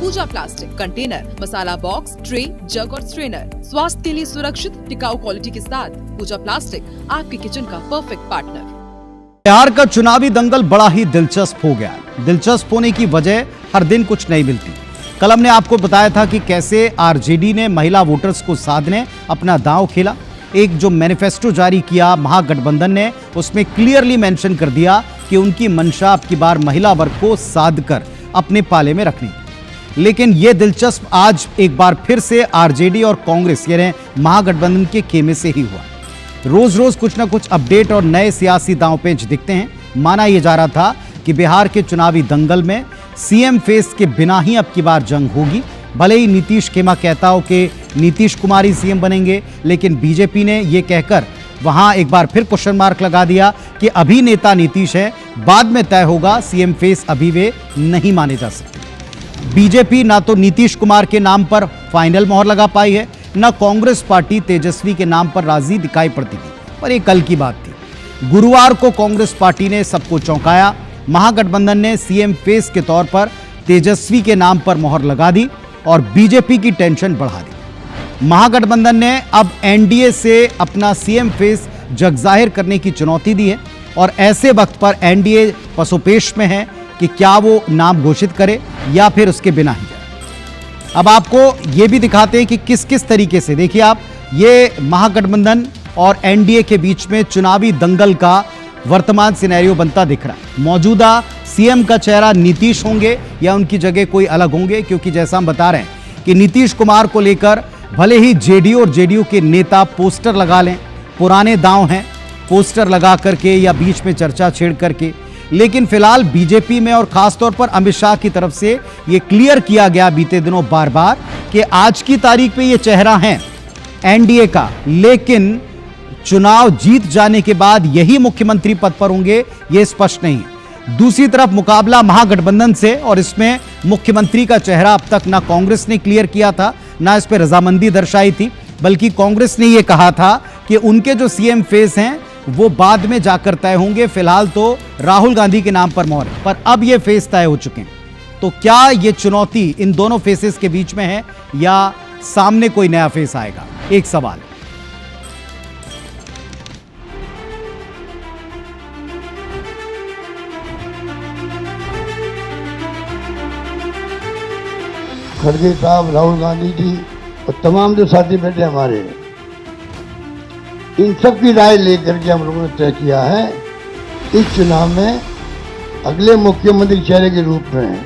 पूजा plastic, container, मसाला box, tray, जग और strainer. स्वास्थ्य के लिए सुरक्षित टिकाऊ क्वालिटी के साथ पूजा प्लास्टिक आपके किचन का परफेक्ट पार्टनर। बिहार का चुनावी दंगल बड़ा ही दिलचस्प हो गया। दिलचस्प होने की वजह हर दिन कुछ नई मिलती। कल हमने आपको बताया था कि कैसे आरजेडी ने महिला वोटर्स को साधने अपना दांव खेला। एक जो मैनिफेस्टो जारी किया महागठबंधन ने, उसमें क्लियरली मेंशन कर दिया कि उनकी मंशा अब की बार महिला वर्ग को साध कर अपने पाले में रखनी। लेकिन यह दिलचस्प आज एक बार फिर से आरजेडी और कांग्रेस यानी महागठबंधन के खेमे से ही हुआ। रोज रोज कुछ ना कुछ अपडेट और नए सियासी दांवपेच दिखते हैं। माना यह जा रहा था कि बिहार के चुनावी दंगल में सीएम फेस के बिना ही अब की बार जंग होगी। भले ही नीतीश खेमा कहता हो कि नीतीश कुमार ही सीएम बनेंगे, लेकिन बीजेपी ने यह कहकर वहां एक बार फिर क्वेश्चन मार्क लगा दिया कि अभी नेता नीतीश है, बाद में तय होगा, सीएम फेस अभी वे नहीं माने जा सकते। बीजेपी ना तो नीतीश कुमार के नाम पर फाइनल मोहर लगा पाई है, ना कांग्रेस पार्टी तेजस्वी के नाम पर राजी दिखाई पड़ती थी, पर यह कल की बात थी। गुरुवार को कांग्रेस पार्टी ने सबको चौंकाया। महागठबंधन ने सीएम फेस के तौर पर तेजस्वी के नाम पर मोहर लगा दी और बीजेपी की टेंशन बढ़ा दी। महागठबंधन ने अब एनडीए से अपना सीएम फेस जगजाहिर करने की चुनौती दी है और ऐसे वक्त पर एनडीए पसोपेश में है कि क्या वो नाम घोषित करे या फिर उसके बिना ही जाए। अब आपको ये भी दिखाते हैं कि किस किस तरीके से, देखिए आप, ये महागठबंधन और एनडीए के बीच में चुनावी दंगल का वर्तमान सिनेरियो बनता दिख रहा है। मौजूदा सीएम का चेहरा नीतीश होंगे या उनकी जगह कोई अलग होंगे, क्योंकि जैसा हम बता रहे हैं कि नीतीश कुमार को लेकर भले ही जेडीयू और जेडीयू के नेता पोस्टर लगा लें, पुराने दांव हैं, पोस्टर लगा करके या बीच में चर्चा छेड़ करके, लेकिन फिलहाल बीजेपी में और खासतौर पर अमित शाह की तरफ से यह क्लियर किया गया बीते दिनों बार बार कि आज की तारीख पे ये चेहरा है एनडीए का, लेकिन चुनाव जीत जाने के बाद यही मुख्यमंत्री पद पर होंगे, यह स्पष्ट नहीं है। दूसरी तरफ मुकाबला महागठबंधन से, और इसमें मुख्यमंत्री का चेहरा अब तक ना कांग्रेस ने क्लियर किया था, ना इस पर रजामंदी दर्शाई थी, बल्कि कांग्रेस ने यह कहा था कि उनके जो सीएम फेस हैं वो बाद में जाकर तय होंगे। फिलहाल तो राहुल गांधी के नाम पर मोहर, पर अब ये फेस तय हो चुके हैं। तो क्या ये चुनौती इन दोनों फेसेस के बीच में है या सामने कोई नया फेस आएगा, एक सवाल। खड़गे साहब, राहुल गांधी जी और तमाम जो साथी बैठे हमारे, इन सब की राय लेकर के हम लोगों ने तय किया है इस चुनाव में अगले मुख्यमंत्री चेहरे के रूप में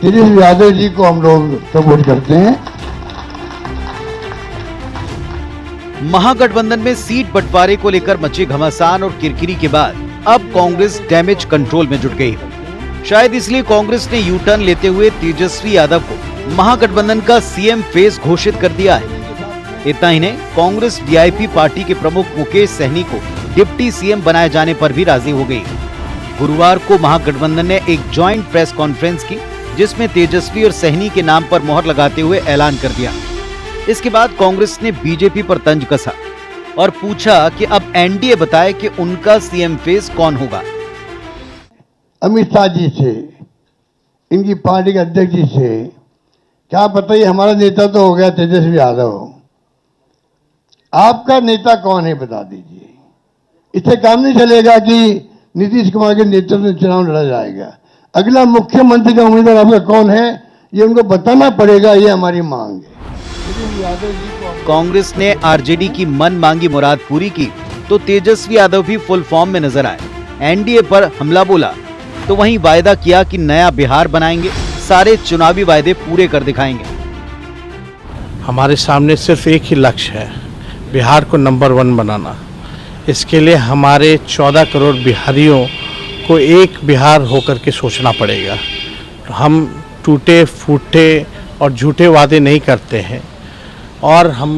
तेजस्वी यादव जी को हम लोग सपोर्ट करते हैं। महागठबंधन में सीट बंटवारे को लेकर मचे घमासान और किरकिरी के बाद अब कांग्रेस डैमेज कंट्रोल में जुट गई है। शायद इसलिए कांग्रेस ने यू टर्न लेते हुए तेजस्वी यादव को महागठबंधन का सीएम फेस घोषित कर दिया है। इतना ही नहीं, कांग्रेस वीआईपी पार्टी के प्रमुख मुकेश सहनी को डिप्टी सीएम बनाए जाने पर भी राजी हो गई। गुरुवार को महागठबंधन ने एक जॉइंट प्रेस कॉन्फ्रेंस की, जिसमें तेजस्वी और सहनी के नाम पर मोहर लगाते हुए ऐलान कर दिया। इसके बाद कांग्रेस ने बीजेपी पर तंज कसा और पूछा कि अब एनडीए बताए कि उनका सीएम फेस कौन होगा। अमित शाह जी से, इनकी पार्टी के अध्यक्ष जी से क्या बताइए, हमारा नेता तो हो गया तेजस्वी यादव, आपका नेता कौन है बता दीजिए। इससे काम नहीं चलेगा कि नीतीश कुमार के नेतृत्व में चुनाव लड़ा जाएगा। अगला मुख्यमंत्री का उम्मीदवार आपका कौन है, ये उनको बताना पड़ेगा, ये हमारी मांग है। कांग्रेस ने आरजेडी की मन मांगी मुराद पूरी की तो तेजस्वी यादव भी फुल फॉर्म में नजर आए। एनडीए पर हमला बोला तो वहीं वायदा किया कि नया बिहार बनाएंगे, सारे चुनावी वायदे पूरे कर दिखाएंगे। हमारे सामने सिर्फ एक ही लक्ष्य है, बिहार को नंबर 1 बनाना। इसके लिए हमारे 14 करोड़ बिहारियों को एक बिहार होकर के सोचना पड़ेगा। हम टूटे फूटे और झूठे वादे नहीं करते हैं और हम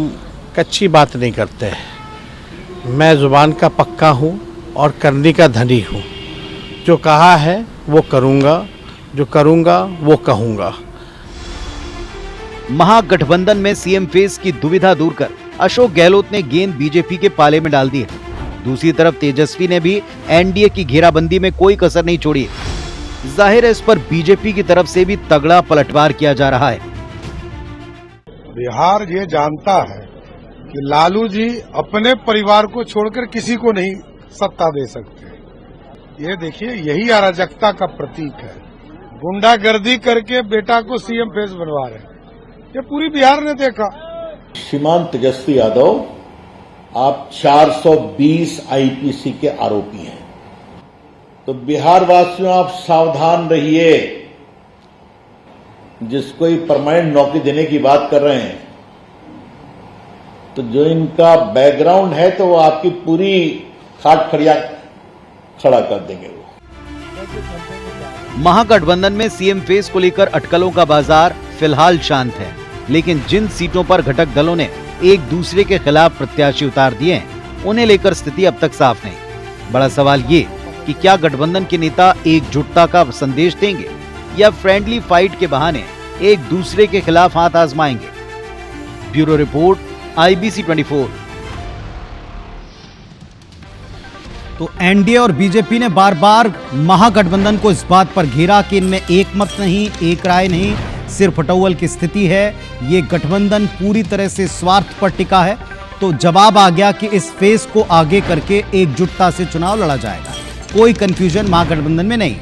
कच्ची बात नहीं करते हैं। मैं ज़ुबान का पक्का हूँ और करने का धनी हूँ। जो कहा है वो करूँगा, जो करूँगा वो कहूँगा। महागठबंधन में सीएम फेस की दुविधा दूर कर अशोक गहलोत ने गेंद बीजेपी के पाले में डाल दी है। दूसरी तरफ तेजस्वी ने भी एनडीए की घेराबंदी में कोई कसर नहीं छोड़ी है। जाहिर है इस पर बीजेपी की तरफ से भी तगड़ा पलटवार किया जा रहा है। बिहार ये जानता है कि लालू जी अपने परिवार को छोड़कर किसी को नहीं सत्ता दे सकते। ये देखिए, यही अराजकता का प्रतीक है। गुंडागर्दी करके बेटा को सीएम फेस बनवा रहे हैं, ये पूरी बिहार ने देखा। श्रीमान तेजस्वी यादव, आप 420 आईपीसी के आरोपी हैं, तो बिहार वासियों आप सावधान रहिए। जिसको ही परमानेंट नौकरी देने की बात कर रहे हैं, तो जो इनका बैकग्राउंड है तो वो आपकी पूरी खाट खड़ा कर देंगे। वो महागठबंधन में सीएम फेस को लेकर अटकलों का बाजार फिलहाल शांत है, लेकिन जिन सीटों पर घटक दलों ने एक दूसरे के खिलाफ प्रत्याशी उतार दिए हैं, उन्हें लेकर स्थिति अब तक साफ नहीं। बड़ा सवाल ये कि क्या गठबंधन के नेता एकजुटता का संदेश देंगे या फ्रेंडली फाइट के बहाने एक दूसरे के खिलाफ हाथ आजमाएंगे। Bureau report, IBC 24। तो एनडीए और बीजेपी ने बार बार महागठबंधन को इस बात पर घेरा कि इनमें एक मत नहीं, एक राय नहीं, सिर्फ हटौवल की स्थिति है। ये गठबंधन पूरी तरह से स्वार्थ पर टिका है। तो जवाब आ गया कि इस फेज को आगे करके एकजुटता से चुनाव लड़ा जाएगा। कोई कंफ्यूजन महागठबंधन में नहीं।